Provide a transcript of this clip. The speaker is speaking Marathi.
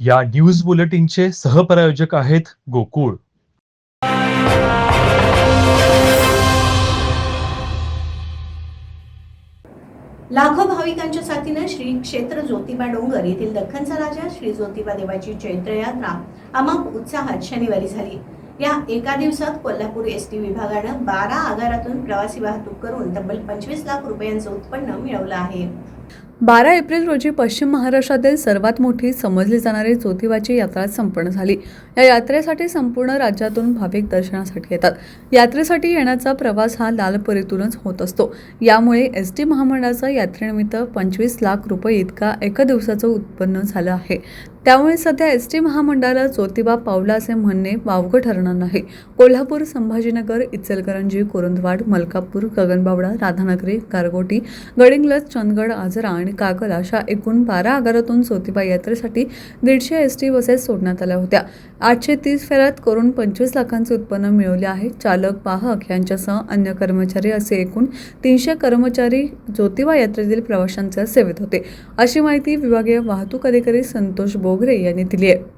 या न्यूज बुलेटिनचे सहप्रायोजक आहेत गोकुळ. लाखो भाविकांच्या साथीने श्री क्षेत्र ज्योतिबा डोंगर येथील दख्खनचा राजा श्री ज्योतिबा देवाची चैत्र यात्रा अमाप उत्साहात शनिवारी झाली. या एका दिवसात कोल्हापूर एसटी विभागानं 12 आगारातून प्रवासी वाहतूक करून तब्बल 25 लाख रुपयांचं उत्पन्न मिळवलं आहे. 12 एप्रिल रोजी पश्चिम महाराष्ट्रातील सर्वात मोठी समजली जाणारी ज्योतिबाची यात्रा संपन्न झाली. या यात्रेसाठी संपूर्ण राज्यातून भाविक दर्शनासाठी येतात. यात्रेसाठी येण्याचा प्रवास हा लालपरीतूनच होत असतो. यामुळे एसटी महामंडळाचं यात्रेनिमित्त 25 लाख रुपये इतका एका दिवसाचं उत्पन्न झालं आहे. त्यामुळे सध्या एसटी महामंडळाला ज्योतिबा पावला असे म्हणणे वावगं ठरणार नाही. कोल्हापूर, संभाजीनगर, इचलकरंजी, कुरुंदवाड, मलकापूर, गगनबावडा, राधानगरी, गारगोटी, गडिंग्लज, चंदगड, आजरा आणि कागल अशा एकूण 12 आगारातून ज्योतिबा यात्रेसाठी 150 एसटी बसेस सोडण्यात आल्या होत्या. 830 फेऱ्यात करून 25 लाखांचे उत्पन्न मिळवले आहे. चालक, वाहक यांच्यासह अन्य कर्मचारी असे एकूण 300 कर्मचारी ज्योतिबा यात्रेतील प्रवाशांच्या सेवेत होते, अशी माहिती विभागीय वाहतूक अधिकारी संतोष बोगरे यांनी दिली आहे.